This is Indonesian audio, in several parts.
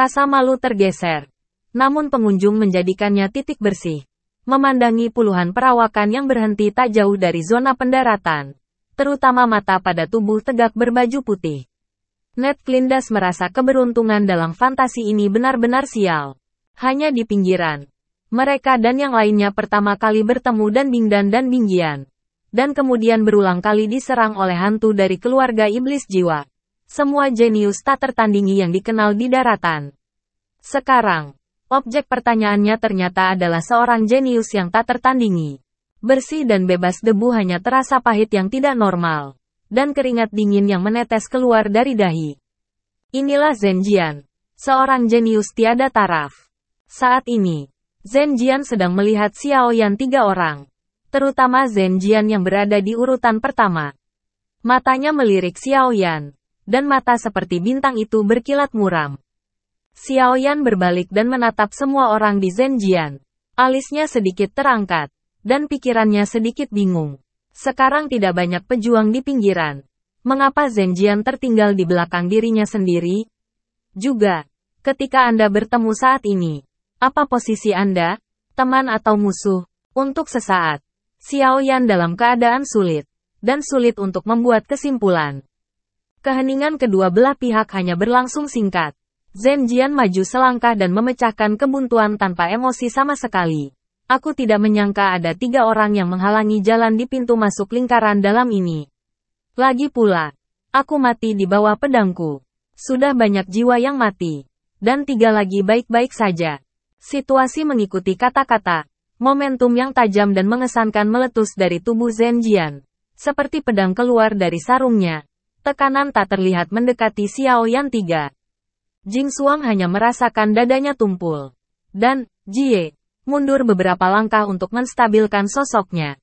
Rasa malu tergeser. Namun pengunjung menjadikannya titik bersih. Memandangi puluhan perawakan yang berhenti tak jauh dari zona pendaratan. Terutama mata pada tubuh tegak berbaju putih. Ned Flindas merasa keberuntungan dalam fantasi ini benar-benar sial. Hanya di pinggiran. Mereka dan yang lainnya pertama kali bertemu dan Bingdan dan Binggian. Dan kemudian berulang kali diserang oleh hantu dari keluarga iblis jiwa. Semua jenius tak tertandingi yang dikenal di daratan. Sekarang, objek pertanyaannya ternyata adalah seorang jenius yang tak tertandingi. Bersih dan bebas debu hanya terasa pahit yang tidak normal. Dan keringat dingin yang menetes keluar dari dahi. Inilah Zhen Jian. Seorang jenius tiada taraf. Saat ini, Zhen Jian sedang melihat Xiao Yan 3 orang. Terutama Zhen Jian yang berada di urutan pertama. Matanya melirik Xiao Yan. Dan mata seperti bintang itu berkilat muram. Xiao Yan berbalik dan menatap semua orang di Zhen Jian. Alisnya sedikit terangkat. Dan pikirannya sedikit bingung. Sekarang tidak banyak pejuang di pinggiran. Mengapa Zhen Jian tertinggal di belakang dirinya sendiri? Juga, ketika Anda bertemu saat ini, apa posisi Anda, teman atau musuh? Untuk sesaat, Xiao Yan dalam keadaan sulit. Dan sulit untuk membuat kesimpulan. Keheningan kedua belah pihak hanya berlangsung singkat. Zhen Jian maju selangkah dan memecahkan kebuntuan tanpa emosi sama sekali. Aku tidak menyangka ada 3 orang yang menghalangi jalan di pintu masuk lingkaran dalam ini. Lagi pula, aku mati di bawah pedangku. Sudah banyak jiwa yang mati. Dan 3 lagi baik-baik saja. Situasi mengikuti kata-kata. Momentum yang tajam dan mengesankan meletus dari tubuh Zhen Jian. Seperti pedang keluar dari sarungnya. Tekanan tak terlihat mendekati Xiao Yan 3. Jing Xuang hanya merasakan dadanya tumpul. Dan, Jie, mundur beberapa langkah untuk menstabilkan sosoknya.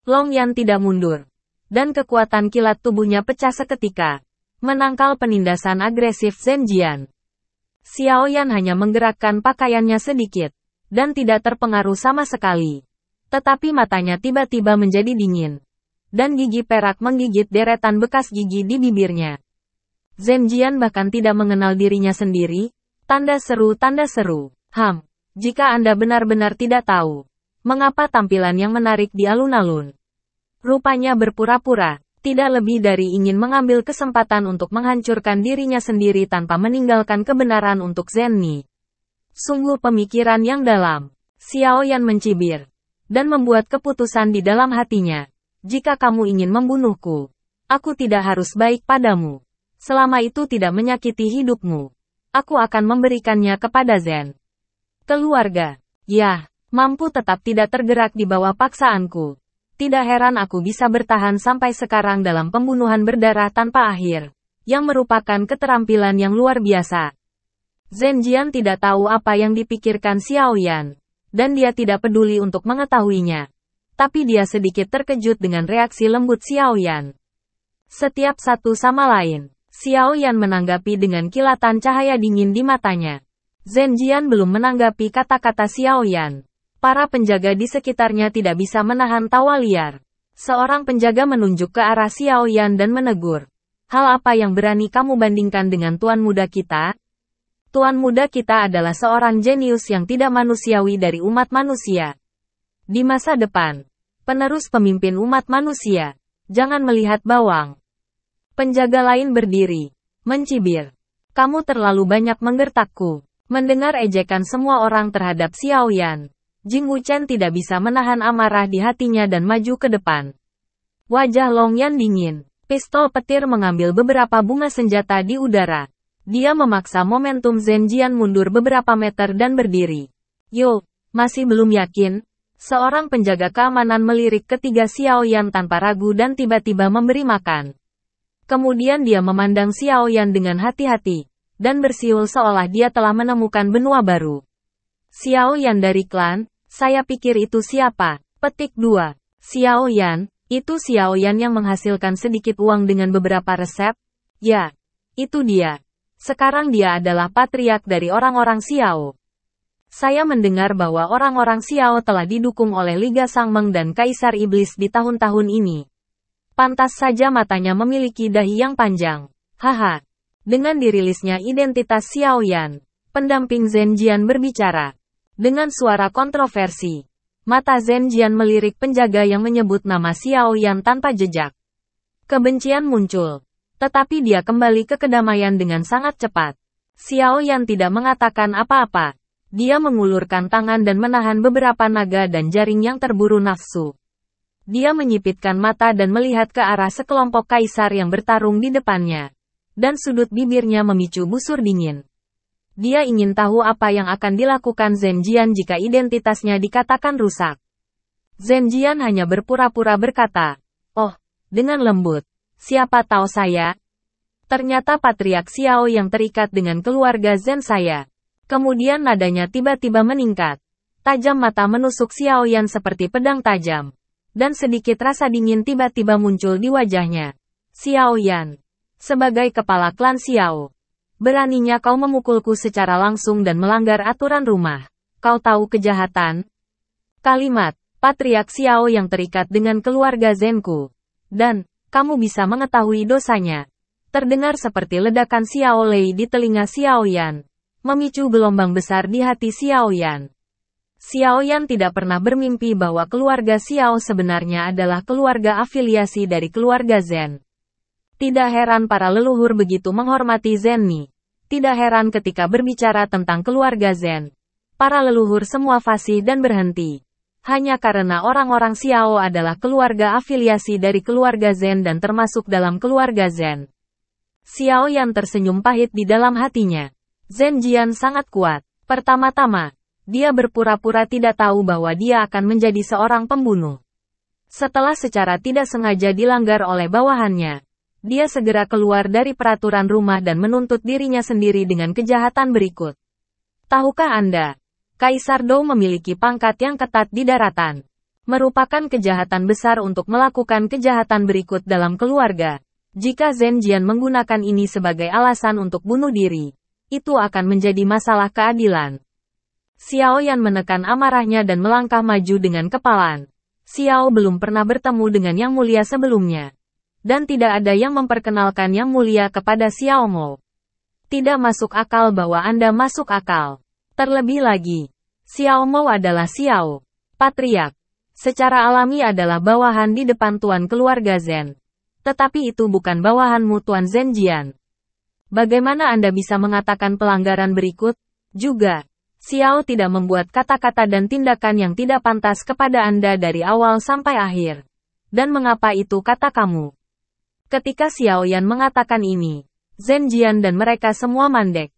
Long Yan tidak mundur. Dan kekuatan kilat tubuhnya pecah seketika. Menangkal penindasan agresif Zhen Jian. Xiao Yan hanya menggerakkan pakaiannya sedikit. Dan tidak terpengaruh sama sekali. Tetapi matanya tiba-tiba menjadi dingin. Dan gigi perak menggigit deretan bekas gigi di bibirnya. Zhen Jian bahkan tidak mengenal dirinya sendiri. Tanda seru. Jika Anda benar-benar tidak tahu, mengapa tampilan yang menarik di alun-alun? Rupanya berpura-pura, tidak lebih dari ingin mengambil kesempatan untuk menghancurkan dirinya sendiri tanpa meninggalkan kebenaran untuk Zhen Ni. Sungguh pemikiran yang dalam. Xiao Yan mencibir. Dan membuat keputusan di dalam hatinya. Jika kamu ingin membunuhku, aku tidak harus baik padamu. Selama itu tidak menyakiti hidupmu, aku akan memberikannya kepada Zhen. Keluarga, ya, mampu tetap tidak tergerak di bawah paksaanku. Tidak heran aku bisa bertahan sampai sekarang dalam pembunuhan berdarah tanpa akhir, yang merupakan keterampilan yang luar biasa. Zhen Jian tidak tahu apa yang dipikirkan Xiao Yan, dan dia tidak peduli untuk mengetahuinya. Tapi dia sedikit terkejut dengan reaksi lembut Xiao Yan. Setiap satu sama lain, Xiao Yan menanggapi dengan kilatan cahaya dingin di matanya. Zhen Jian belum menanggapi kata-kata Xiao Yan. Para penjaga di sekitarnya tidak bisa menahan tawa liar. Seorang penjaga menunjuk ke arah Xiao Yan dan menegur. Hal apa yang berani kamu bandingkan dengan tuan muda kita? Tuan muda kita adalah seorang jenius yang tidak manusiawi dari umat manusia. Di masa depan, penerus pemimpin umat manusia, jangan melihat bawang. Penjaga lain berdiri, mencibir. Kamu terlalu banyak menggertakku. Mendengar ejekan semua orang terhadap Xiao Yan, Jing Wuchen tidak bisa menahan amarah di hatinya dan maju ke depan. Wajah Long Yan dingin. Pistol petir mengambil beberapa bunga senjata di udara. Dia memaksa momentum Zhen Jian mundur beberapa meter dan berdiri. Yo, masih belum yakin? Seorang penjaga keamanan melirik ketiga Xiao Yan tanpa ragu dan tiba-tiba memberi makan. Kemudian dia memandang Xiao Yan dengan hati-hati, dan bersiul seolah dia telah menemukan benua baru. Xiao Yan dari klan, saya pikir itu siapa? Petik 2. Xiao Yan, itu Xiao Yan yang menghasilkan sedikit uang dengan beberapa resep? Ya, itu dia. Sekarang dia adalah patriark dari orang-orang Xiao. Saya mendengar bahwa orang-orang Xiao telah didukung oleh Liga Sangmeng dan Kaisar Iblis di tahun-tahun ini. Pantas saja matanya memiliki dahi yang panjang. Haha. Dengan dirilisnya identitas Xiao Yan, Pendamping Zhen Jian berbicara. Dengan suara kontroversi. Mata Zhen Jian melirik penjaga yang menyebut nama Xiao Yan tanpa jejak. Kebencian muncul. Tetapi dia kembali ke kedamaian dengan sangat cepat. Xiao Yan tidak mengatakan apa-apa. Dia mengulurkan tangan dan menahan beberapa naga dan jaring yang terburu nafsu. Dia menyipitkan mata dan melihat ke arah sekelompok kaisar yang bertarung di depannya. Dan sudut bibirnya memicu busur dingin. Dia ingin tahu apa yang akan dilakukan Zhen Jian jika identitasnya dikatakan rusak. Zhen Jian hanya berpura-pura berkata, "Oh, dengan lembut. Siapa tahu saya?" Ternyata Patriark Xiao yang terikat dengan keluarga Zhen saya. Kemudian nadanya tiba-tiba meningkat. Tajam mata menusuk Xiao Yan seperti pedang tajam. Dan sedikit rasa dingin tiba-tiba muncul di wajahnya. "Xiao Yan. Sebagai kepala klan Xiao. Beraninya kau memukulku secara langsung dan melanggar aturan rumah. Kau tahu kejahatan?" Kalimat, Patriark Xiao yang terikat dengan keluarga Zhenku. Dan, kamu bisa mengetahui dosanya. Terdengar seperti ledakan Xiao Lei di telinga Xiao Yan. Memicu gelombang besar di hati Xiao Yan. Xiao Yan tidak pernah bermimpi bahwa keluarga Xiao sebenarnya adalah keluarga afiliasi dari keluarga Zhen. Tidak heran para leluhur begitu menghormati Zhen Ni. Tidak heran ketika berbicara tentang keluarga Zhen. Para leluhur semua fasih dan berhenti. Hanya karena orang-orang Xiao adalah keluarga afiliasi dari keluarga Zhen dan termasuk dalam keluarga Zhen. Xiao Yan tersenyum pahit di dalam hatinya. Zhen Jian sangat kuat. Pertama-tama, dia berpura-pura tidak tahu bahwa dia akan menjadi seorang pembunuh. Setelah secara tidak sengaja dilanggar oleh bawahannya, dia segera keluar dari peraturan rumah dan menuntut dirinya sendiri dengan kejahatan berikut. Tahukah Anda? Kaisar Dou memiliki pangkat yang ketat di daratan. Merupakan kejahatan besar untuk melakukan kejahatan berikut dalam keluarga. Jika Zhen Jian menggunakan ini sebagai alasan untuk bunuh diri, itu akan menjadi masalah keadilan. Xiao Yan menekan amarahnya dan melangkah maju dengan kepalaan. Xiao belum pernah bertemu dengan Yang Mulia sebelumnya. Dan tidak ada yang memperkenalkan Yang Mulia kepada Xiao Mo. Tidak masuk akal bahwa Anda masuk akal. Terlebih lagi, Xiao Mo adalah Xiao Patriark. Secara alami adalah bawahan di depan tuan keluarga Zhen. Tetapi itu bukan bawahanmu Tuan Zhen Jian. Bagaimana Anda bisa mengatakan pelanggaran berikut? Juga, Xiao tidak membuat kata-kata dan tindakan yang tidak pantas kepada Anda dari awal sampai akhir. Dan mengapa itu kata kamu? Ketika Xiao Yan mengatakan ini, Zhen Jian dan mereka semua mandek.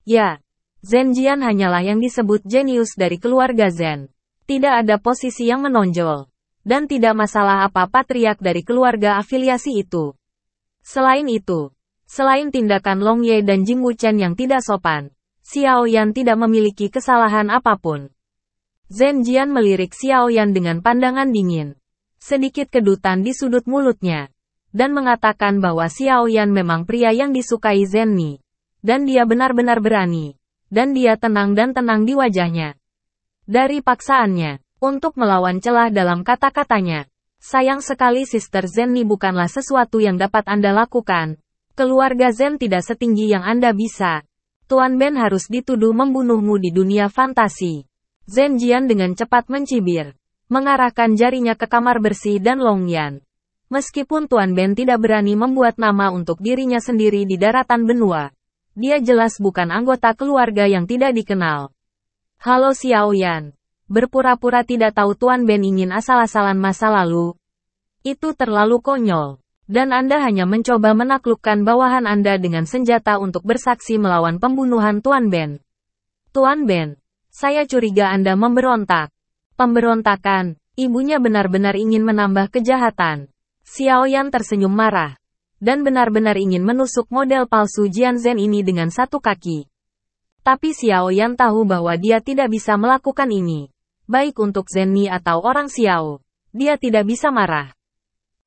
Ya, Zhen Jian hanyalah yang disebut jenius dari keluarga Zhen. Tidak ada posisi yang menonjol. Dan tidak masalah apa patriark dari keluarga afiliasi itu. Selain itu, selain tindakan Long Ye dan Jing Wuchen yang tidak sopan, Xiao Yan tidak memiliki kesalahan apapun. Zhen Jian melirik Xiao Yan dengan pandangan dingin. Sedikit kedutan di sudut mulutnya. Dan mengatakan bahwa Xiao Yan memang pria yang disukai Zhen Ni. Dan dia benar-benar berani. Dan dia tenang dan tenang di wajahnya. Dari paksaannya, untuk melawan celah dalam kata-katanya. Sayang sekali Sister Zhen Ni bukanlah sesuatu yang dapat Anda lakukan. Keluarga Zhen tidak setinggi yang Anda bisa. Tuan Ben harus dituduh membunuhmu di dunia fantasi. Zhen Jian dengan cepat mencibir. Mengarahkan jarinya ke kamar bersih dan Long Yan. Meskipun Tuan Ben tidak berani membuat nama untuk dirinya sendiri di daratan benua. Dia jelas bukan anggota keluarga yang tidak dikenal. Halo Xiao Yan. Berpura-pura tidak tahu Tuan Ben ingin asal-asalan masa lalu. Itu terlalu konyol. Dan Anda hanya mencoba menaklukkan bawahan Anda dengan senjata untuk bersaksi melawan pembunuhan Tuan Ben. Tuan Ben, saya curiga Anda memberontak. Pemberontakan, ibunya benar-benar ingin menambah kejahatan. Xiao Yan tersenyum marah. Dan benar-benar ingin menusuk model palsu Jian Zhen ini dengan satu kaki. Tapi Xiao Yan tahu bahwa dia tidak bisa melakukan ini. Baik untuk Zhen Ni atau orang Xiao. Dia tidak bisa marah.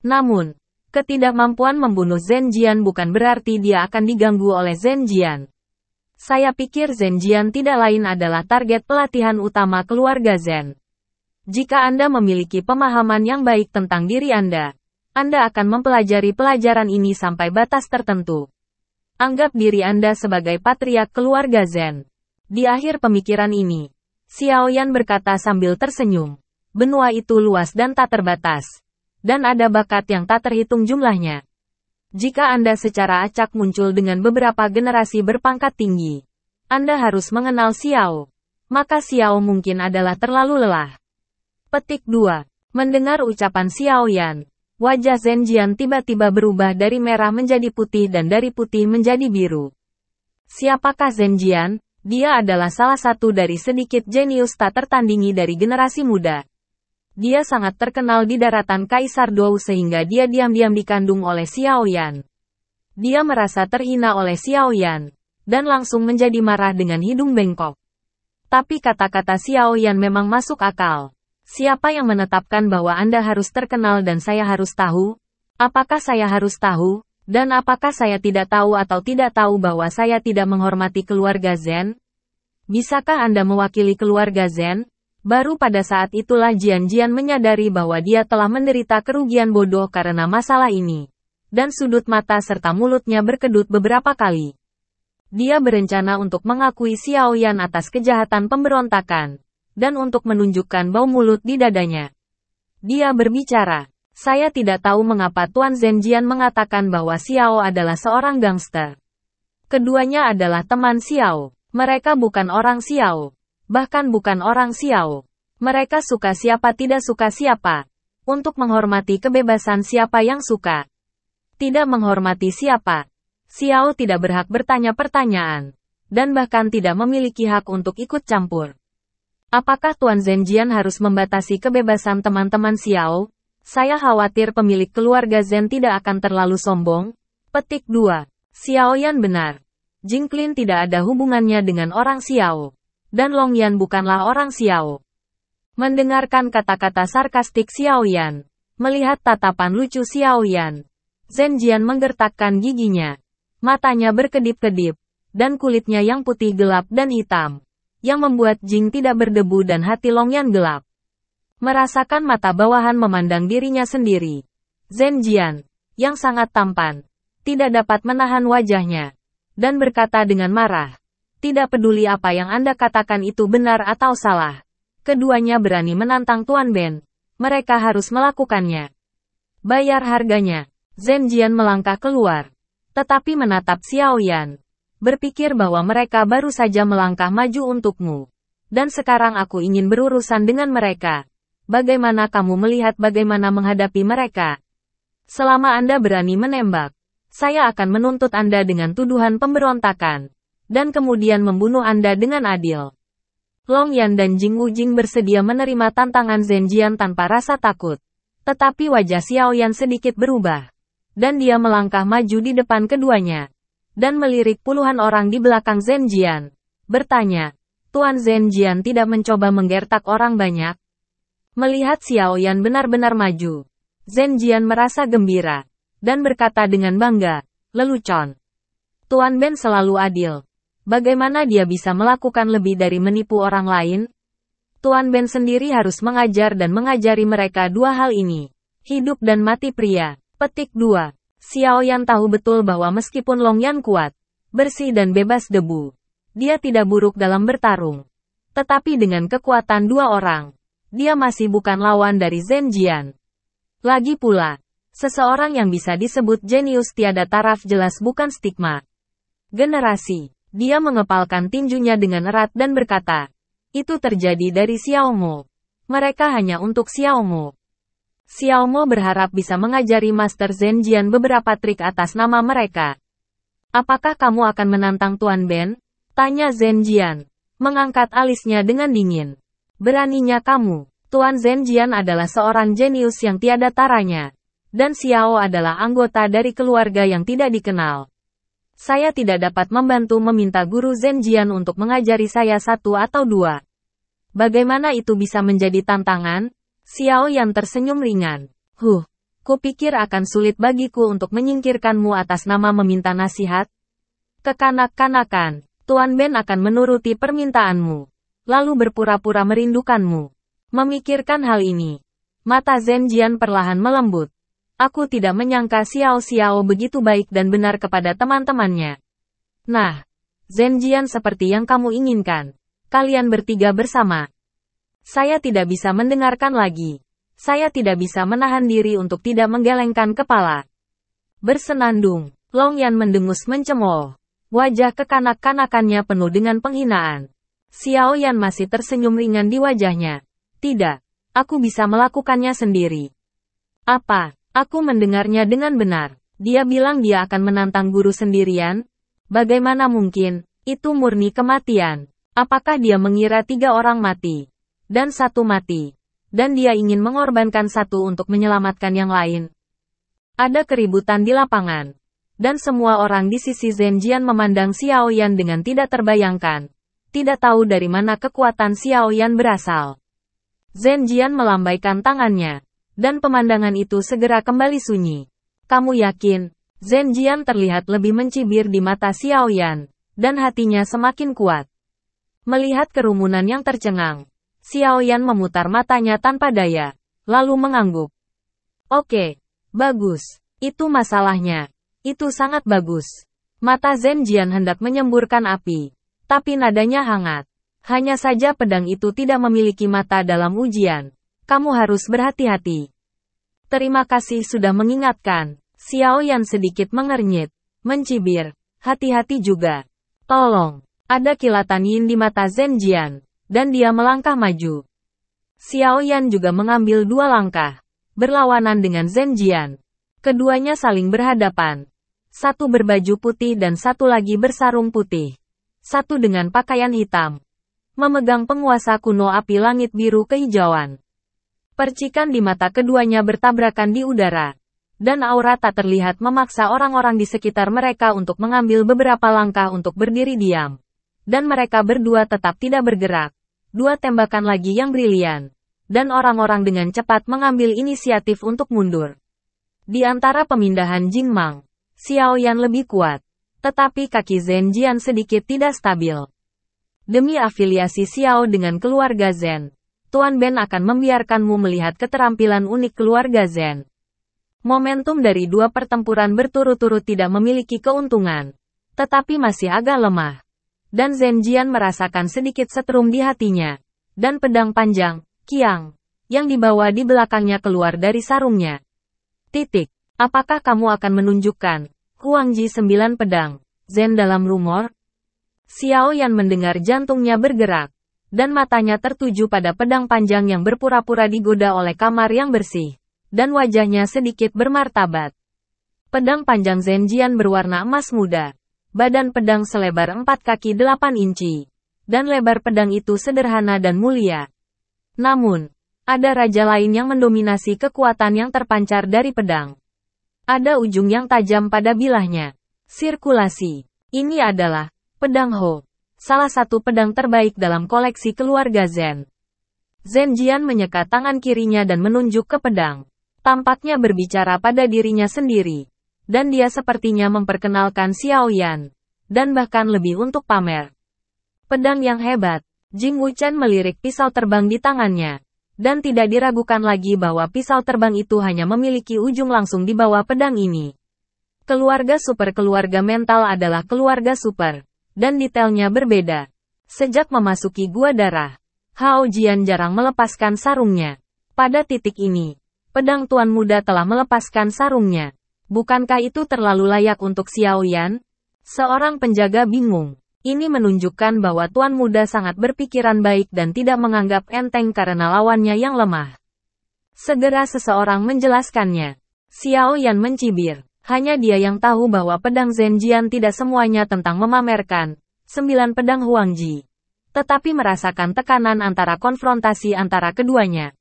Namun, ketidakmampuan membunuh Zhen Jian bukan berarti dia akan diganggu oleh Zhen Jian. Saya pikir Zhen Jian tidak lain adalah target pelatihan utama keluarga Zhen. Jika Anda memiliki pemahaman yang baik tentang diri Anda akan mempelajari pelajaran ini sampai batas tertentu. Anggap diri Anda sebagai patriark keluarga Zhen. Di akhir pemikiran ini, Xiao Yan berkata sambil tersenyum. Benua itu luas dan tak terbatas. Dan ada bakat yang tak terhitung jumlahnya. Jika Anda secara acak muncul dengan beberapa generasi berpangkat tinggi, Anda harus mengenal Xiao. Maka Xiao mungkin adalah terlalu lelah. Petik 2. Mendengar ucapan Xiao Yan, wajah Zhenjian tiba-tiba berubah dari merah menjadi putih dan dari putih menjadi biru. Siapakah Zhenjian? Dia adalah salah satu dari sedikit jenius tak tertandingi dari generasi muda. Dia sangat terkenal di daratan Kaisar Dou sehingga dia diam-diam dikandung oleh Xiao Yan. Dia merasa terhina oleh Xiao Yan, dan langsung menjadi marah dengan hidung bengkok. Tapi kata-kata Xiao Yan memang masuk akal. Siapa yang menetapkan bahwa Anda harus terkenal dan saya harus tahu? Apakah saya harus tahu? Dan apakah saya tidak tahu atau tidak tahu bahwa saya tidak menghormati keluarga Zhen? Bisakah Anda mewakili keluarga Zhen? Baru pada saat itulah Jian menyadari bahwa dia telah menderita kerugian bodoh karena masalah ini. Dan sudut mata serta mulutnya berkedut beberapa kali. Dia berencana untuk mengakui Xiao Yan atas kejahatan pemberontakan. Dan untuk menunjukkan bau mulut di dadanya. Dia berbicara. Saya tidak tahu mengapa Tuan Zhenjian mengatakan bahwa Xiao adalah seorang gangster. Keduanya adalah teman Xiao. Mereka bukan orang Xiao. Bahkan bukan orang Xiao. Mereka suka siapa tidak suka siapa. Untuk menghormati kebebasan siapa yang suka. Tidak menghormati siapa. Xiao tidak berhak bertanya pertanyaan. Dan bahkan tidak memiliki hak untuk ikut campur. Apakah Tuan Zhenjian harus membatasi kebebasan teman-teman Xiao? Saya khawatir pemilik keluarga Zhen tidak akan terlalu sombong. Petik 2. Xiao Yan benar. Jingklin tidak ada hubungannya dengan orang Xiao. Dan Long Yan bukanlah orang Xiao. Mendengarkan kata-kata sarkastik Xiao Yan. Melihat tatapan lucu Xiao Yan. Zhenjian menggertakkan giginya. Matanya berkedip-kedip. Dan kulitnya yang putih gelap dan hitam. Yang membuat Jing tidak berdebu dan hati Long Yan gelap. Merasakan mata bawahan memandang dirinya sendiri. Zhenjian, yang sangat tampan, tidak dapat menahan wajahnya. Dan berkata dengan marah. Tidak peduli apa yang Anda katakan itu benar atau salah. Keduanya berani menantang Tuan Ben. Mereka harus melakukannya. Bayar harganya. Zhenjian melangkah keluar. Tetapi menatap Xiao Yan. Berpikir bahwa mereka baru saja melangkah maju untukmu. Dan sekarang aku ingin berurusan dengan mereka. Bagaimana kamu melihat bagaimana menghadapi mereka? Selama Anda berani menembak, saya akan menuntut Anda dengan tuduhan pemberontakan. Dan kemudian membunuh Anda dengan adil. Long Yan dan Jing Wujing bersedia menerima tantangan Zhenjian tanpa rasa takut. Tetapi wajah Xiao Yan sedikit berubah. Dan dia melangkah maju di depan keduanya. Dan melirik puluhan orang di belakang Zhenjian. Bertanya, Tuan Zhenjian tidak mencoba menggertak orang banyak? Melihat Xiao Yan benar-benar maju, Zhenjian merasa gembira, dan berkata dengan bangga, lelucon. Tuan Ben selalu adil. Bagaimana dia bisa melakukan lebih dari menipu orang lain? Tuan Ben sendiri harus mengajar dan mengajari mereka dua hal ini. Hidup dan mati pria. Petik 2. Xiao Yan tahu betul bahwa meskipun Long Yan kuat, bersih dan bebas debu, dia tidak buruk dalam bertarung. Tetapi dengan kekuatan dua orang, dia masih bukan lawan dari Zhenjian. Lagi pula, seseorang yang bisa disebut jenius tiada taraf jelas bukan stigma. Generasi. Dia mengepalkan tinjunya dengan erat dan berkata, itu terjadi dari Xiao Mo. Mereka hanya untuk Xiao Mo. Xiao Mo berharap bisa mengajari Master Zhenjian beberapa trik atas nama mereka. Apakah kamu akan menantang Tuan Ben? Tanya Zhenjian, mengangkat alisnya dengan dingin. Beraninya kamu. Tuan Zhenjian adalah seorang jenius yang tiada taranya. Dan Xiao adalah anggota dari keluarga yang tidak dikenal. Saya tidak dapat membantu meminta guru Zhenjian untuk mengajari saya satu atau dua. Bagaimana itu bisa menjadi tantangan? Xiao Yan tersenyum ringan. Kupikir akan sulit bagiku untuk menyingkirkanmu atas nama meminta nasihat. Kekanak-kanakan. Tuan Ben akan menuruti permintaanmu. Lalu berpura-pura merindukanmu. Memikirkan hal ini. Mata Zhenjian perlahan melembut. Aku tidak menyangka Xiao begitu baik dan benar kepada teman-temannya. Nah, Zhenjian seperti yang kamu inginkan. Kalian bertiga bersama. Saya tidak bisa mendengarkan lagi. Saya tidak bisa menahan diri untuk tidak menggelengkan kepala. Bersenandung, Long Yan mendengus mencemooh. Wajah kekanak-kanakannya penuh dengan penghinaan. Xiao Yan masih tersenyum ringan di wajahnya. Tidak, aku bisa melakukannya sendiri. Apa? Aku mendengarnya dengan benar. Dia bilang dia akan menantang guru sendirian? Bagaimana mungkin? Itu murni kematian. Apakah dia mengira 3 orang mati? Dan 1 mati. Dan dia ingin mengorbankan 1 untuk menyelamatkan yang lain. Ada keributan di lapangan. Dan semua orang di sisi Zhenjian memandang Xiao Yan dengan tidak terbayangkan. Tidak tahu dari mana kekuatan Xiao Yan berasal. Zhenjian melambaikan tangannya. Dan pemandangan itu segera kembali sunyi. Kamu yakin? Zhenjian terlihat lebih mencibir di mata Xiao Yan. Dan hatinya semakin kuat. Melihat kerumunan yang tercengang. Xiao Yan memutar matanya tanpa daya. Lalu mengangguk. Oke. Bagus. Itu masalahnya. Itu sangat bagus. Mata Zhenjian hendak menyemburkan api. Tapi nadanya hangat. Hanya saja pedang itu tidak memiliki mata dalam ujian. Kamu harus berhati-hati. Terima kasih sudah mengingatkan. Xiao Yan sedikit mengernyit. Mencibir. Hati-hati juga. Tolong. Ada kilatan yin di mata Zhenjian. Dan dia melangkah maju. Xiao Yan juga mengambil 2 langkah. Berlawanan dengan Zhenjian. Keduanya saling berhadapan. 1 berbaju putih dan 1 lagi bersarung putih. 1 dengan pakaian hitam. Memegang penguasa kuno api langit biru kehijauan. Percikan di mata keduanya bertabrakan di udara. Dan aura tak terlihat memaksa orang-orang di sekitar mereka untuk mengambil beberapa langkah untuk berdiri diam. Dan mereka berdua tetap tidak bergerak. 2 tembakan lagi yang brilian. Dan orang-orang dengan cepat mengambil inisiatif untuk mundur. Di antara pemindahan Jingmang, Xiao Yan lebih kuat. Tetapi kaki Zhenjian sedikit tidak stabil. Demi afiliasi Xiao dengan keluarga Zhen, Tuan Ben akan membiarkanmu melihat keterampilan unik keluarga Zhen. Momentum dari 2 pertempuran berturut-turut tidak memiliki keuntungan. Tetapi masih agak lemah. Dan Zhenjian merasakan sedikit setrum di hatinya. Dan pedang panjang, Qiang, yang dibawa di belakangnya keluar dari sarungnya. Apakah kamu akan menunjukkan Huangji 9 pedang, Zhen dalam rumor? Xiao Yan mendengar jantungnya bergerak. Dan matanya tertuju pada pedang panjang yang berpura-pura digoda oleh kamar yang bersih. Dan wajahnya sedikit bermartabat. Pedang panjang Zhenjian berwarna emas muda. Badan pedang selebar 4 kaki 8 inci. Dan lebar pedang itu sederhana dan mulia. Namun, ada raja lain yang mendominasi kekuatan yang terpancar dari pedang. Ada ujung yang tajam pada bilahnya. Sirkulasi. Ini adalah pedang Ho. Salah satu pedang terbaik dalam koleksi keluarga Zhen. Zhenjian menyekat tangan kirinya dan menunjuk ke pedang. Tampaknya berbicara pada dirinya sendiri. Dan dia sepertinya memperkenalkan Xiao Yan. Dan bahkan lebih untuk pamer. Pedang yang hebat. Jing Wuchen melirik pisau terbang di tangannya. Dan tidak diragukan lagi bahwa pisau terbang itu hanya memiliki ujung langsung di bawah pedang ini. Keluarga super keluarga mental adalah keluarga super. Dan detailnya berbeda. Sejak memasuki gua darah, Hao Jian jarang melepaskan sarungnya. Pada titik ini, pedang tuan muda telah melepaskan sarungnya. Bukankah itu terlalu layak untuk Xiao Yan? Seorang penjaga bingung. Ini menunjukkan bahwa tuan muda sangat berpikiran baik dan tidak menganggap enteng karena lawannya yang lemah. Segera seseorang menjelaskannya. Xiao Yan mencibir. Hanya dia yang tahu bahwa pedang Zhenjian tidak semuanya tentang memamerkan 9 pedang Huangji. Tetapi merasakan tekanan antara konfrontasi antara keduanya.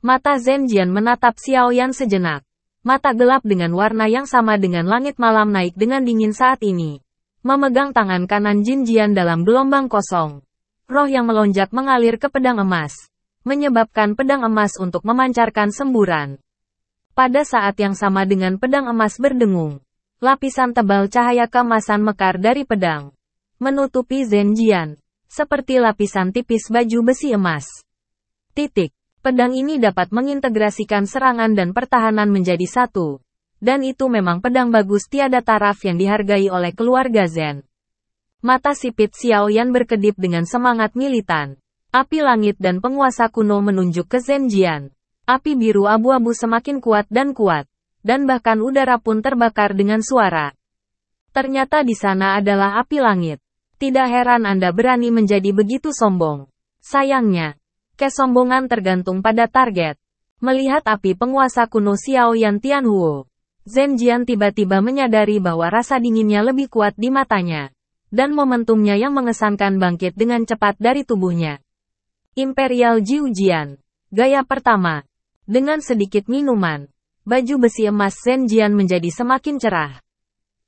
Mata Zhenjian menatap Xiao Yan sejenak. Mata gelap dengan warna yang sama dengan langit malam naik dengan dingin saat ini. Memegang tangan kanan Jin Jian dalam gelombang kosong. Roh yang melonjak mengalir ke pedang emas. Menyebabkan pedang emas untuk memancarkan semburan. Pada saat yang sama dengan pedang emas berdengung. Lapisan tebal cahaya keemasan mekar dari pedang. Menutupi Zhenjian. Seperti lapisan tipis baju besi emas. Pedang ini dapat mengintegrasikan serangan dan pertahanan menjadi satu. Dan itu memang pedang bagus tiada taraf yang dihargai oleh keluarga Zhen. Mata sipit Xiao Yan berkedip dengan semangat militan. Api langit dan penguasa kuno menunjuk ke Zhenjian. Api biru abu-abu semakin kuat, dan bahkan udara pun terbakar dengan suara. Ternyata di sana adalah api langit. Tidak heran Anda berani menjadi begitu sombong. Sayangnya, kesombongan tergantung pada target. Melihat api penguasa kuno Xiao Yan Tianhuo, Zhenjian tiba-tiba menyadari bahwa rasa dinginnya lebih kuat di matanya. Dan momentumnya yang mengesankan bangkit dengan cepat dari tubuhnya. Imperial Jiujian. Gaya pertama. Dengan sedikit minuman, baju besi emas Zhenjian menjadi semakin cerah.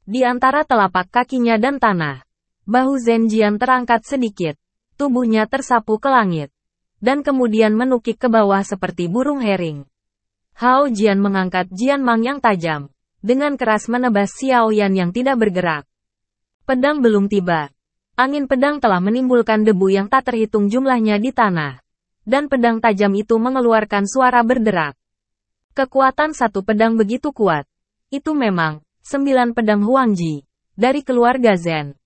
Di antara telapak kakinya dan tanah, bahu Zhenjian terangkat sedikit. Tubuhnya tersapu ke langit. Dan kemudian menukik ke bawah seperti burung herring. Hao Jian mengangkat Jian Mang yang tajam. Dengan keras menebas Xiao Yan yang tidak bergerak. Pedang belum tiba. Angin pedang telah menimbulkan debu yang tak terhitung jumlahnya di tanah. Dan pedang tajam itu mengeluarkan suara berderak. Kekuatan satu pedang begitu kuat. Itu memang 9 pedang Huangji dari keluarga Zhen.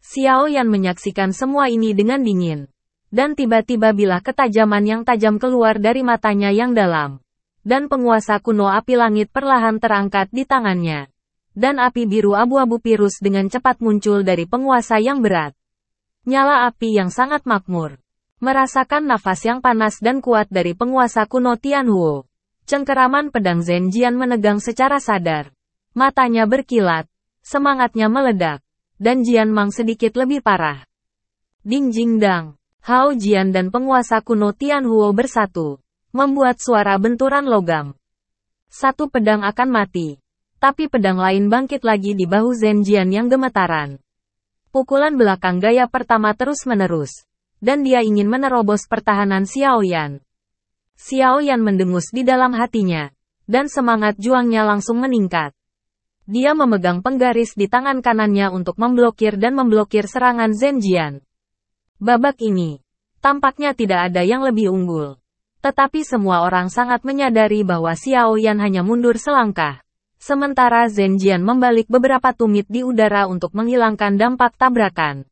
Xiao Yan menyaksikan semua ini dengan dingin. Dan tiba-tiba bilah ketajaman yang tajam keluar dari matanya yang dalam. Dan penguasa kuno api langit perlahan terangkat di tangannya. Dan api biru abu-abu Pirus dengan cepat muncul dari penguasa yang berat. Nyala api yang sangat makmur. Merasakan nafas yang panas dan kuat dari penguasa kuno Tianhuo. Cengkeraman pedang Zhenjian menegang secara sadar. Matanya berkilat. Semangatnya meledak. Dan Jian Mang sedikit lebih parah. Ding jing dang. Hao Jian dan penguasa kuno Tianhuo bersatu. Membuat suara benturan logam. Satu pedang akan mati. Tapi pedang lain bangkit lagi di bahu Zhenjian yang gemetaran. Pukulan belakang gaya pertama terus-menerus. Dan dia ingin menerobos pertahanan Xiao Yan. Xiao Yan mendengus di dalam hatinya. Dan semangat juangnya langsung meningkat. Dia memegang penggaris di tangan kanannya untuk memblokir serangan Zhenjian. Babak ini, tampaknya tidak ada yang lebih unggul. Tetapi semua orang sangat menyadari bahwa Xiao Yan hanya mundur selangkah. Sementara Zhenjian membalik beberapa tumit di udara untuk menghilangkan dampak tabrakan.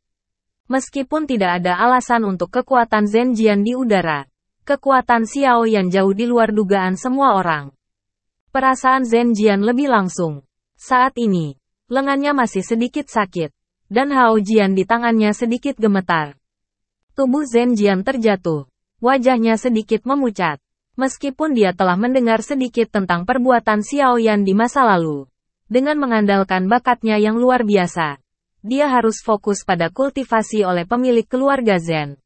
Meskipun tidak ada alasan untuk kekuatan Zhenjian di udara, kekuatan Xiao Yan jauh di luar dugaan semua orang. Perasaan Zhenjian lebih langsung. Saat ini, lengannya masih sedikit sakit, dan Hao Jian di tangannya sedikit gemetar. Tubuh Zhenjian terjatuh, wajahnya sedikit memucat. Meskipun dia telah mendengar sedikit tentang perbuatan Xiao Yan di masa lalu. Dengan mengandalkan bakatnya yang luar biasa. Dia harus fokus pada kultivasi oleh pemilik keluarga Zhen.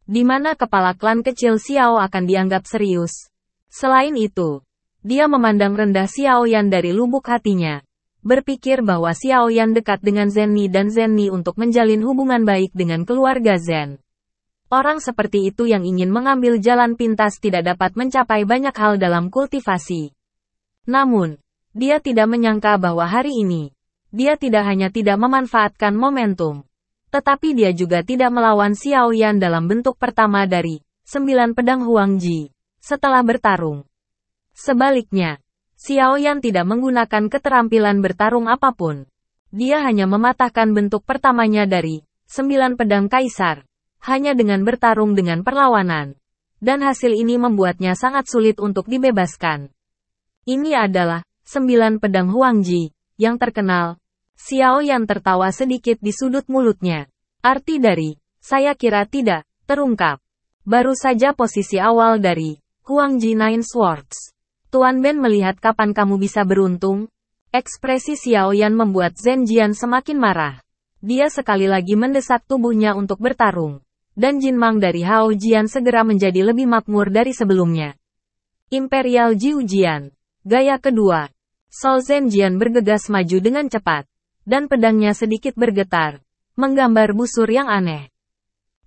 Di mana kepala klan kecil Xiao akan dianggap serius. Selain itu, dia memandang rendah Xiao Yan dari lubuk hatinya. Berpikir bahwa Xiao Yan dekat dengan Zhenni dan Zhenni untuk menjalin hubungan baik dengan keluarga Zhen. Orang seperti itu yang ingin mengambil jalan pintas tidak dapat mencapai banyak hal dalam kultivasi. Namun, dia tidak menyangka bahwa hari ini, dia tidak hanya tidak memanfaatkan momentum, tetapi dia juga tidak melawan Xiao Yan dalam bentuk pertama dari 9 pedang Huangji setelah bertarung. Sebaliknya, Xiao Yan tidak menggunakan keterampilan bertarung apapun. Dia hanya mematahkan bentuk pertamanya dari 9 pedang kaisar. Hanya dengan bertarung dengan perlawanan. Dan hasil ini membuatnya sangat sulit untuk dibebaskan. Ini adalah 9 pedang Huangji yang terkenal. Xiao Yan tertawa sedikit di sudut mulutnya. Arti dari, saya kira tidak, terungkap. Baru saja posisi awal dari Huangji Nine Swords. Tuan Ben melihat kapan kamu bisa beruntung. Ekspresi Xiao Yan membuat Zhenjian semakin marah. Dia sekali lagi mendesak tubuhnya untuk bertarung. Dan Jin Mang dari Hao Jian segera menjadi lebih makmur dari sebelumnya. Imperial Jiujian. Gaya kedua. Sol Zhenjian bergegas maju dengan cepat. Dan pedangnya sedikit bergetar. Menggambar busur yang aneh.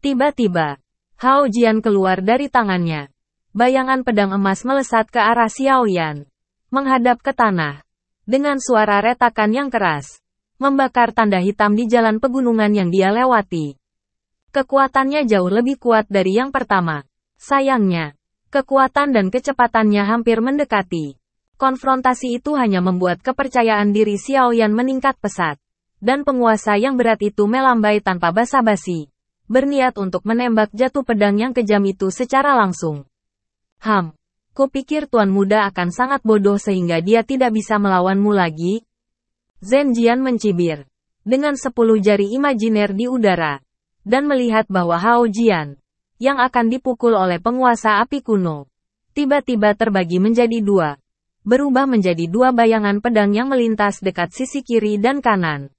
Tiba-tiba, Hao Jian keluar dari tangannya. Bayangan pedang emas melesat ke arah Xiao Yan. Menghadap ke tanah. Dengan suara retakan yang keras. Membakar tanda hitam di jalan pegunungan yang dia lewati. Kekuatannya jauh lebih kuat dari yang pertama. Sayangnya, kekuatan dan kecepatannya hampir mendekati. Konfrontasi itu hanya membuat kepercayaan diri Xiao Yan meningkat pesat. Dan penguasa yang berat itu melambai tanpa basa-basi, berniat untuk menembak jatuh pedang yang kejam itu secara langsung. Kupikir Tuan Muda akan sangat bodoh sehingga dia tidak bisa melawanmu lagi? Zhen Jian mencibir, dengan 10 jari imajiner di udara, dan melihat bahwa Hao Jian, yang akan dipukul oleh penguasa api kuno, tiba-tiba terbagi menjadi 2, berubah menjadi 2 bayangan pedang yang melintas dekat sisi kiri dan kanan.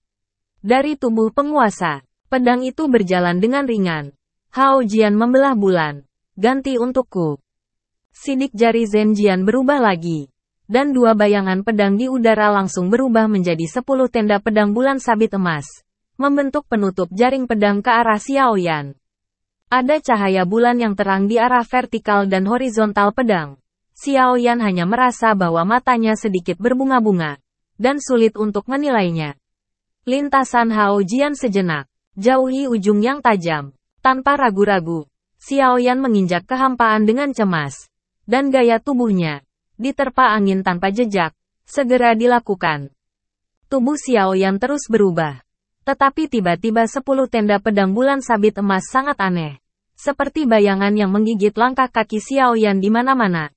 Dari tubuh penguasa, pedang itu berjalan dengan ringan. Hao Jian membelah bulan. Ganti untukku. Sidik jari Zhen Jian berubah lagi. Dan 2 bayangan pedang di udara langsung berubah menjadi 10 tenda pedang bulan sabit emas. Membentuk penutup jaring pedang ke arah Xiaoyan. Ada cahaya bulan yang terang di arah vertikal dan horizontal pedang. Xiaoyan hanya merasa bahwa matanya sedikit berbunga-bunga. Dan sulit untuk menilainya. Lintasan Hao Jian sejenak. Jauhi ujung yang tajam. Tanpa ragu-ragu, Xiaoyan menginjak kehampaan dengan cemas. Dan gaya tubuhnya, diterpa angin tanpa jejak, segera dilakukan. Tubuh Xiaoyan terus berubah. Tetapi tiba-tiba 10 tenda pedang bulan sabit emas sangat aneh. Seperti bayangan yang menggigit langkah kaki Xiaoyan di mana-mana.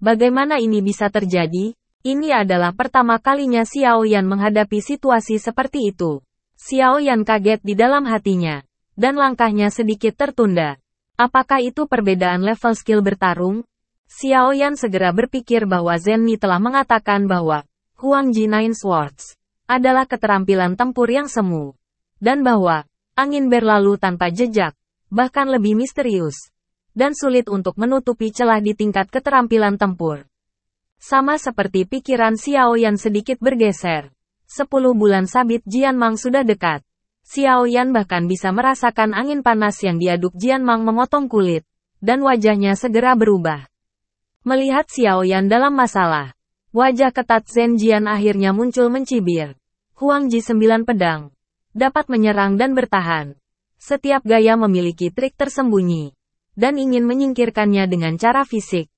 Bagaimana ini bisa terjadi? Ini adalah pertama kalinya Xiaoyan menghadapi situasi seperti itu. Xiaoyan kaget di dalam hatinya. Dan langkahnya sedikit tertunda. Apakah itu perbedaan level skill bertarung? Xiaoyan segera berpikir bahwa Zhen Ni telah mengatakan bahwa Huangji Nine Swords adalah keterampilan tempur yang semu. Dan bahwa angin berlalu tanpa jejak, bahkan lebih misterius. Dan sulit untuk menutupi celah di tingkat keterampilan tempur. Sama seperti pikiran Xiaoyan sedikit bergeser. 10 bulan sabit Jianmang sudah dekat. Xiaoyan bahkan bisa merasakan angin panas yang diaduk Jianmang memotong kulit. Dan wajahnya segera berubah. Melihat Xiaoyan dalam masalah, wajah ketat Zhen Jian akhirnya muncul mencibir. Huangji 9 pedang dapat menyerang dan bertahan. Setiap gaya memiliki trik tersembunyi. Dan ingin menyingkirkannya dengan cara fisik.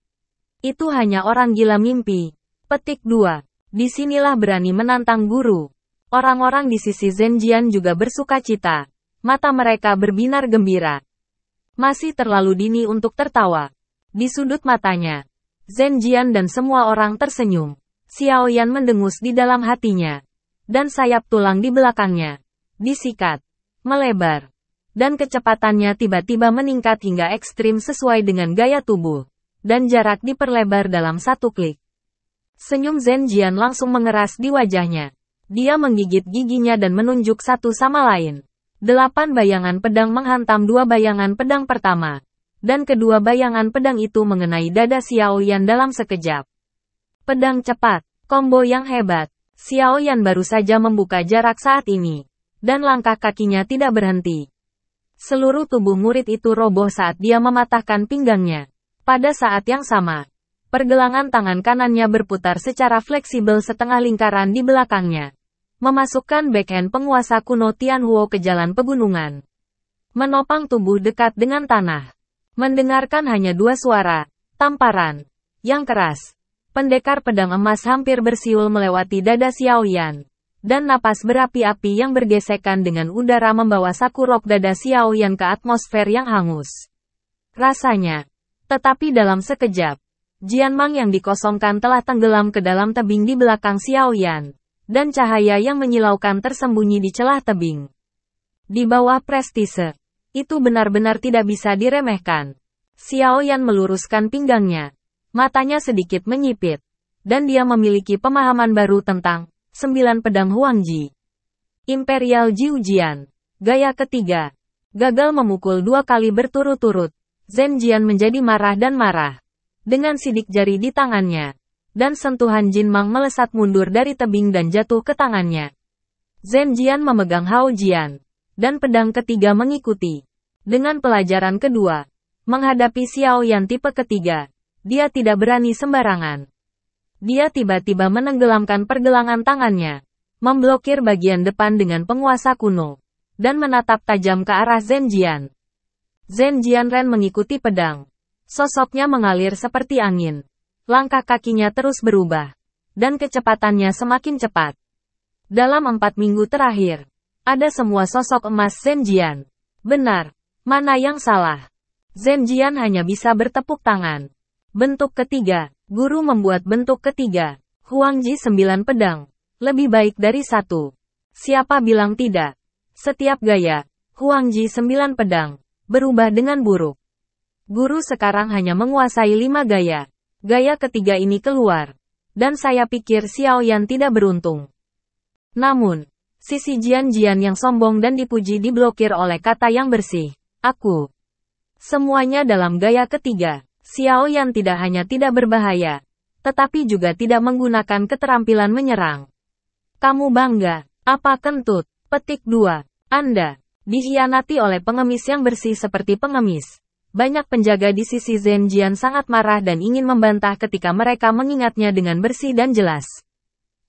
Itu hanya orang gila mimpi. Petik 2. Disinilah berani menantang guru. Orang-orang di sisi Zhen Jian juga bersuka cita. Mata mereka berbinar gembira. Masih terlalu dini untuk tertawa. Di sudut matanya, Zhen Jian dan semua orang tersenyum. Xiaoyan mendengus di dalam hatinya. Dan sayap tulang di belakangnya disikat, melebar. Dan kecepatannya tiba-tiba meningkat hingga ekstrim sesuai dengan gaya tubuh. Dan jarak diperlebar dalam satu klik. Senyum Zhen Jian langsung mengeras di wajahnya. Dia menggigit giginya dan menunjuk satu sama lain. 8 bayangan pedang menghantam 2 bayangan pedang pertama. Dan kedua bayangan pedang itu mengenai dada Xiaoyan dalam sekejap. Pedang cepat, combo yang hebat. Xiaoyan baru saja membuka jarak saat ini. Dan langkah kakinya tidak berhenti. Seluruh tubuh murid itu roboh saat dia mematahkan pinggangnya. Pada saat yang sama, pergelangan tangan kanannya berputar secara fleksibel setengah lingkaran di belakangnya. Memasukkan backhand penguasa kuno Tianhuo ke jalan pegunungan. Menopang tubuh dekat dengan tanah. Mendengarkan hanya 2 suara, tamparan, yang keras. Pendekar pedang emas hampir bersiul melewati dada Xiaoyan. Dan napas berapi-api yang bergesekan dengan udara membawa sakurok dada Xiaoyan ke atmosfer yang hangus. Rasanya. Tetapi dalam sekejap, Jianmang yang dikosongkan telah tenggelam ke dalam tebing di belakang Xiaoyan. Dan cahaya yang menyilaukan tersembunyi di celah tebing. Di bawah prestise. Itu benar-benar tidak bisa diremehkan. Xiaoyan meluruskan pinggangnya. Matanya sedikit menyipit. Dan dia memiliki pemahaman baru tentang 9 pedang Huangji. Imperial Jiujian. Gaya ketiga. Gagal memukul 2 kali berturut-turut. Zhen Jian menjadi marah dan marah. Dengan sidik jari di tangannya. Dan sentuhan Jinmang melesat mundur dari tebing dan jatuh ke tangannya. Zhen Jian memegang Hao Jian. Dan pedang ketiga mengikuti. Dengan pelajaran kedua, menghadapi Xiaoyan tipe ketiga, dia tidak berani sembarangan. Dia tiba-tiba menenggelamkan pergelangan tangannya, memblokir bagian depan dengan penguasa kuno, dan menatap tajam ke arah Zhen Jian. Zhen Jian Ren mengikuti pedang. Sosoknya mengalir seperti angin. Langkah kakinya terus berubah. Dan kecepatannya semakin cepat. Dalam 4 minggu terakhir, ada semua sosok emas Zhenjian. Benar, mana yang salah? Zhenjian hanya bisa bertepuk tangan. Bentuk ketiga, guru membuat bentuk ketiga. Huangji 9 pedang. Lebih baik dari 1. Siapa bilang tidak? Setiap gaya, Huangji 9 pedang, berubah dengan buruk. Guru sekarang hanya menguasai 5 gaya. Gaya ketiga ini keluar. Dan saya pikir Xiaoyan tidak beruntung. Namun, sisi Jian-Jian yang sombong dan dipuji diblokir oleh kata yang bersih. Aku. Semuanya dalam gaya ketiga. Xiaoyan tidak hanya tidak berbahaya, tetapi juga tidak menggunakan keterampilan menyerang. Kamu bangga? Apa kentut? Petik 2. Anda dikhianati oleh pengemis yang bersih seperti pengemis. Banyak penjaga di sisi Zhenjian sangat marah dan ingin membantah ketika mereka mengingatnya dengan bersih dan jelas.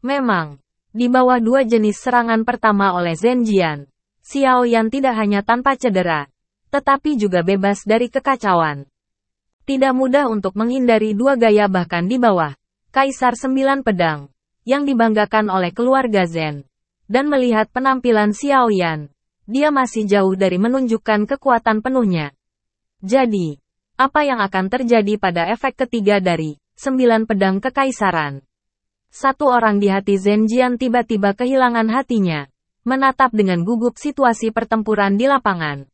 Memang, di bawah 2 jenis serangan pertama oleh Zhenjian, Xiaoyan tidak hanya tanpa cedera, tetapi juga bebas dari kekacauan. Tidak mudah untuk menghindari 2 gaya bahkan di bawah Kaisar 9 pedang, yang dibanggakan oleh keluarga Zhen. Dan melihat penampilan Xiaoyan, dia masih jauh dari menunjukkan kekuatan penuhnya. Jadi, apa yang akan terjadi pada efek ketiga dari 9 pedang kekaisaran? Satu orang di hati Zhenjian tiba-tiba kehilangan hatinya, menatap dengan gugup situasi pertempuran di lapangan.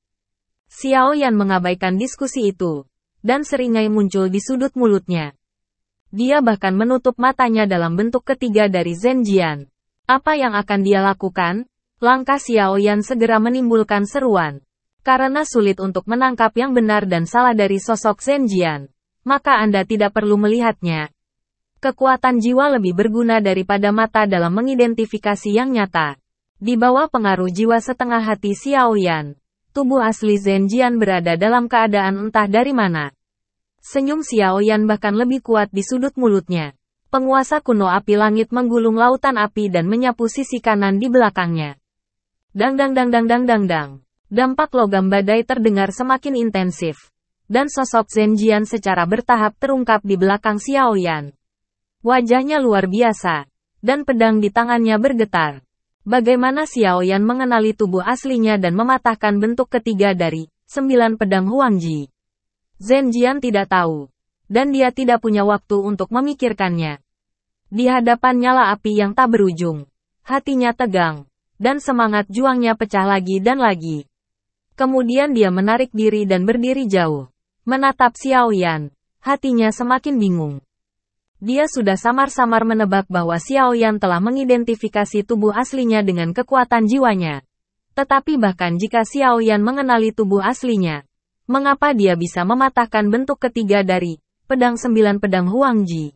Xiaoyan mengabaikan diskusi itu, dan seringai muncul di sudut mulutnya. Dia bahkan menutup matanya dalam bentuk ketiga dari Zhenjian. Apa yang akan dia lakukan? Langkah Xiaoyan segera menimbulkan seruan. Karena sulit untuk menangkap yang benar dan salah dari sosok Zhenjian, maka Anda tidak perlu melihatnya. Kekuatan jiwa lebih berguna daripada mata dalam mengidentifikasi yang nyata. Di bawah pengaruh jiwa setengah hati Xiaoyan, tubuh asli Zhenjian berada dalam keadaan entah dari mana. Senyum Xiaoyan bahkan lebih kuat di sudut mulutnya. Penguasa kuno api langit menggulung lautan api dan menyapu sisi kanan di belakangnya. Dang dang dang dang dang dang dang. Dampak logam badai terdengar semakin intensif. Dan sosok Zhenjian secara bertahap terungkap di belakang Xiaoyan. Wajahnya luar biasa. Dan pedang di tangannya bergetar. Bagaimana Xiaoyan mengenali tubuh aslinya dan mematahkan bentuk ketiga dari 9 pedang Huangji? Zhenjian tidak tahu. Dan dia tidak punya waktu untuk memikirkannya. Di hadapan nyala api yang tak berujung. Hatinya tegang. Dan semangat juangnya pecah lagi dan lagi. Kemudian dia menarik diri dan berdiri jauh. Menatap Xiaoyan. Hatinya semakin bingung. Dia sudah samar-samar menebak bahwa Xiaoyan telah mengidentifikasi tubuh aslinya dengan kekuatan jiwanya. Tetapi bahkan jika Xiaoyan mengenali tubuh aslinya, mengapa dia bisa mematahkan bentuk ketiga dari pedang 9 pedang Huangji?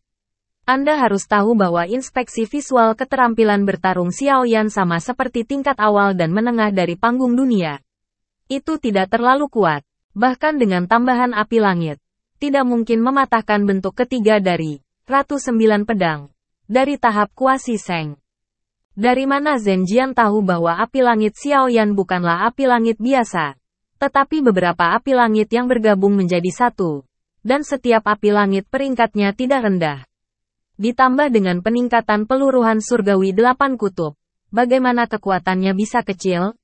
Anda harus tahu bahwa inspeksi visual keterampilan bertarung Xiaoyan sama seperti tingkat awal dan menengah dari panggung dunia. Itu tidak terlalu kuat. Bahkan dengan tambahan api langit, tidak mungkin mematahkan bentuk ketiga dari Ratu 9 pedang. Dari tahap Kuasi Seng. Dari mana Zhenjian tahu bahwa api langit Xiaoyan bukanlah api langit biasa, tetapi beberapa api langit yang bergabung menjadi satu. Dan setiap api langit peringkatnya tidak rendah. Ditambah dengan peningkatan peluruhan surgawi 8 kutub. Bagaimana kekuatannya bisa kecil?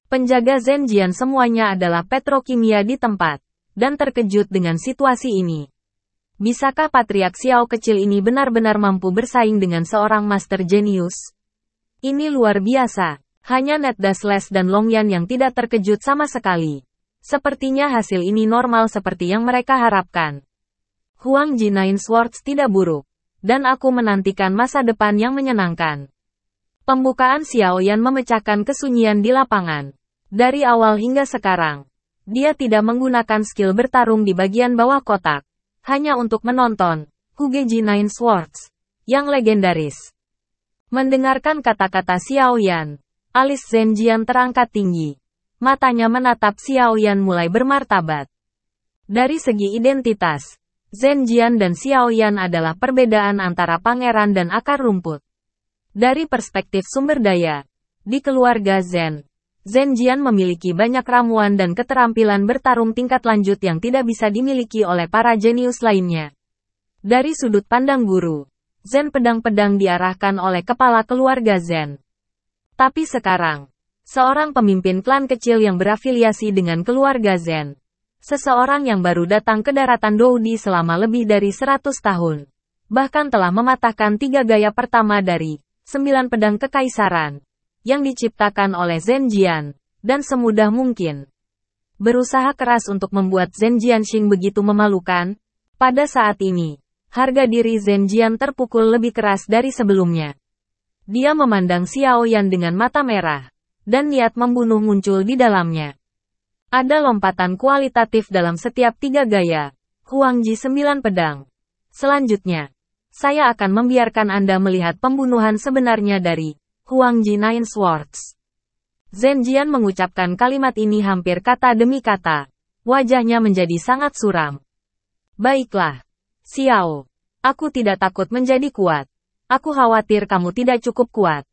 Penjaga Zhenjian semuanya adalah petrokimia di tempat, dan terkejut dengan situasi ini. Bisakah Patriark Xiao kecil ini benar-benar mampu bersaing dengan seorang Master Genius? Ini luar biasa. Hanya Netdasles dan Longyan yang tidak terkejut sama sekali. Sepertinya hasil ini normal seperti yang mereka harapkan. Huangji Nine Swords tidak buruk, dan aku menantikan masa depan yang menyenangkan. Pembukaan Xiaoyan memecahkan kesunyian di lapangan. Dari awal hingga sekarang, dia tidak menggunakan skill bertarung di bagian bawah kotak, hanya untuk menonton Hugeji Nine Swords yang legendaris. Mendengarkan kata-kata Xiaoyan, alis Zhenjian terangkat tinggi. Matanya menatap Xiaoyan mulai bermartabat. Dari segi identitas, Zhenjian dan Xiaoyan adalah perbedaan antara pangeran dan akar rumput. Dari perspektif sumber daya, di keluarga Zhenjian memiliki banyak ramuan dan keterampilan bertarung tingkat lanjut yang tidak bisa dimiliki oleh para jenius lainnya. Dari sudut pandang guru, pedang-pedang diarahkan oleh kepala keluarga Zhen. Tapi sekarang, seorang pemimpin klan kecil yang berafiliasi dengan keluarga Zen, seseorang yang baru datang ke daratan Doudi selama lebih dari 100 tahun, bahkan telah mematahkan 3 gaya pertama dari 9 pedang kekaisaran yang diciptakan oleh Zhen Jian, dan semudah mungkin berusaha keras untuk membuat Zhen Jianxing begitu memalukan. Pada saat ini, harga diri Zhen Jian terpukul lebih keras dari sebelumnya. Dia memandang Xiao Yan dengan mata merah, dan niat membunuh muncul di dalamnya. Ada lompatan kualitatif dalam setiap 3 gaya. Huangji 9 pedang. Selanjutnya, saya akan membiarkan Anda melihat pembunuhan sebenarnya dari Huangji Nine Swords. Zhen Jian mengucapkan kalimat ini hampir kata demi kata. Wajahnya menjadi sangat suram. Baiklah, Xiao. Aku tidak takut menjadi kuat. Aku khawatir kamu tidak cukup kuat.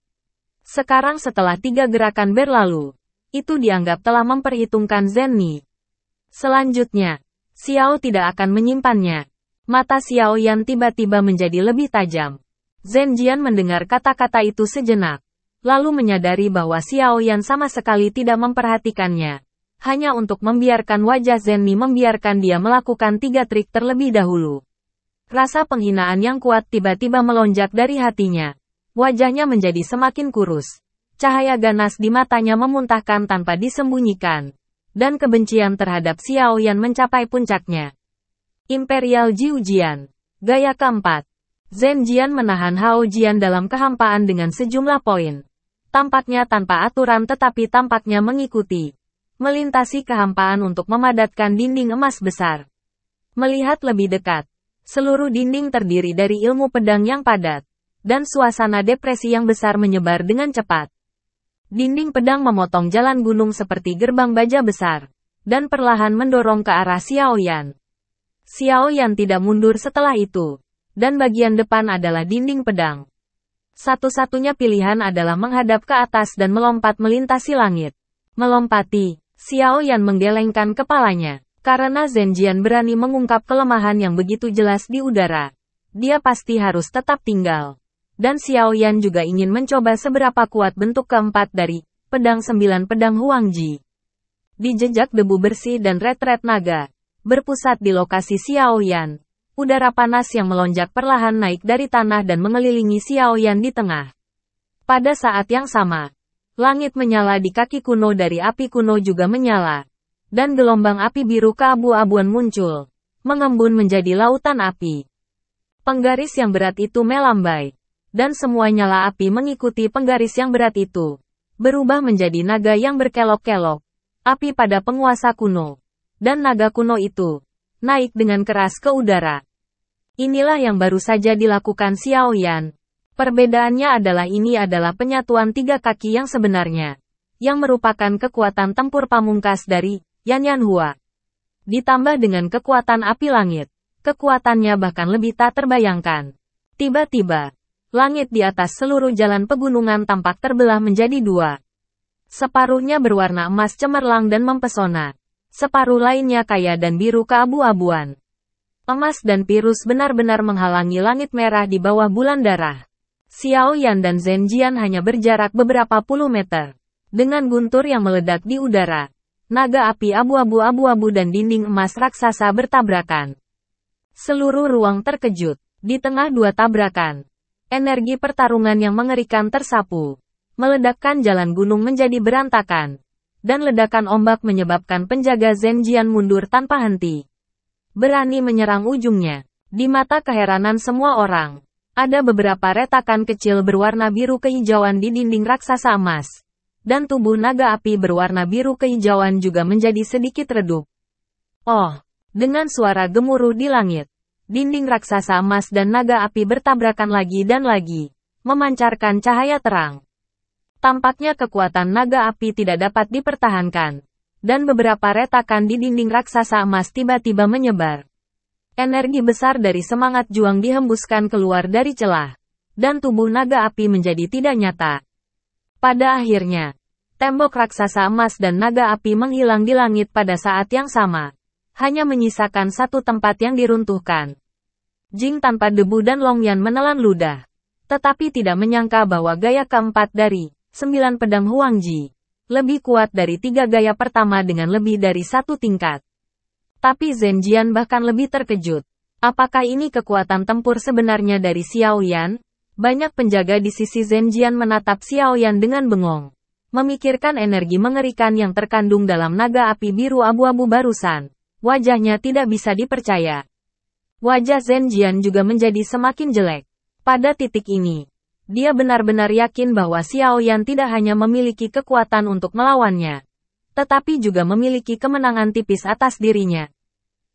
Sekarang setelah 3 gerakan berlalu, itu dianggap telah memperhitungkan Zhen Ni. Selanjutnya, Xiao tidak akan menyimpannya. Mata Xiao Yan tiba-tiba menjadi lebih tajam. Zhen Jian mendengar kata-kata itu sejenak, lalu menyadari bahwa Xiao Yan sama sekali tidak memperhatikannya. Hanya untuk membiarkan wajah Zhen Ni membiarkan dia melakukan 3 trik terlebih dahulu. Rasa penghinaan yang kuat tiba-tiba melonjak dari hatinya. Wajahnya menjadi semakin kurus. Cahaya ganas di matanya memuntahkan tanpa disembunyikan. Dan kebencian terhadap Xiao Yan mencapai puncaknya. Imperial Jiu Jian. Gaya keempat. Zhen Jian menahan Hao Jian dalam kehampaan dengan sejumlah poin. Tampaknya tanpa aturan tetapi tampaknya mengikuti. Melintasi kehampaan untuk memadatkan dinding emas besar. Melihat lebih dekat, seluruh dinding terdiri dari ilmu pedang yang padat. Dan suasana depresi yang besar menyebar dengan cepat. Dinding pedang memotong jalan gunung seperti gerbang baja besar. Dan perlahan mendorong ke arah Xiao Yan. Xiao Yan tidak mundur setelah itu. Dan bagian depan adalah dinding pedang. Satu-satunya pilihan adalah menghadap ke atas dan melompat melintasi langit. Melompati, Xiao Yan menggelengkan kepalanya. Karena Zhen Jian berani mengungkap kelemahan yang begitu jelas di udara. Dia pasti harus tetap tinggal. Dan Xiao Yan juga ingin mencoba seberapa kuat bentuk keempat dari pedang 9 pedang Huangji. Di jejak debu bersih dan retret naga, berpusat di lokasi Xiao Yan. Udara panas yang melonjak perlahan naik dari tanah dan mengelilingi Xiao Yan di tengah. Pada saat yang sama, langit menyala di kaki kuno dari api kuno juga menyala. Dan gelombang api biru keabu-abuan muncul, mengembun menjadi lautan api. Penggaris yang berat itu melambai. Dan semua nyala api mengikuti penggaris yang berat itu. Berubah menjadi naga yang berkelok-kelok. Api pada penguasa kuno. Dan naga kuno itu naik dengan keras ke udara. Inilah yang baru saja dilakukan Xiao Yan. Perbedaannya adalah ini adalah penyatuan 3 kaki yang sebenarnya. Yang merupakan kekuatan tempur pamungkas dari Yan Yan Hua. Ditambah dengan kekuatan api langit. Kekuatannya bahkan lebih tak terbayangkan. Tiba-tiba, langit di atas seluruh jalan pegunungan tampak terbelah menjadi 2. Separuhnya berwarna emas cemerlang dan mempesona. Separuh lainnya kaya dan biru keabu-abuan. Emas dan virus benar-benar menghalangi langit merah di bawah bulan darah. Xiao Yan dan Zhen Jian hanya berjarak beberapa puluh meter. Dengan guntur yang meledak di udara, naga api abu-abu dan dinding emas raksasa bertabrakan. Seluruh ruang terkejut. Di tengah 2 tabrakan, energi pertarungan yang mengerikan tersapu. Meledakkan jalan gunung menjadi berantakan. Dan ledakan ombak menyebabkan penjaga Zhen Jian mundur tanpa henti. Berani menyerang ujungnya. Di mata keheranan semua orang, ada beberapa retakan kecil berwarna biru kehijauan di dinding raksasa emas. Dan tubuh naga api berwarna biru kehijauan juga menjadi sedikit redup. Oh, dengan suara gemuruh di langit, dinding raksasa emas dan naga api bertabrakan lagi dan lagi, memancarkan cahaya terang. Tampaknya kekuatan naga api tidak dapat dipertahankan. Dan beberapa retakan di dinding raksasa emas tiba-tiba menyebar. Energi besar dari semangat juang dihembuskan keluar dari celah. Dan tubuh naga api menjadi tidak nyata. Pada akhirnya, tembok raksasa emas dan naga api menghilang di langit pada saat yang sama. Hanya menyisakan satu tempat yang diruntuhkan. Jing tanpa debu dan Long Yan menelan ludah. Tetapi tidak menyangka bahwa gaya keempat dari 9 pedang Huangji. Lebih kuat dari 3 gaya pertama dengan lebih dari 1 tingkat. Tapi Zhenjian bahkan lebih terkejut. Apakah ini kekuatan tempur sebenarnya dari Xiaoyan? Banyak penjaga di sisi Zhenjian menatap Xiaoyan dengan bengong. Memikirkan energi mengerikan yang terkandung dalam naga api biru abu-abu barusan. Wajahnya tidak bisa dipercaya. Wajah Zhenjian juga menjadi semakin jelek. Pada titik ini, dia benar-benar yakin bahwa Xiaoyan tidak hanya memiliki kekuatan untuk melawannya, tetapi juga memiliki kemenangan tipis atas dirinya.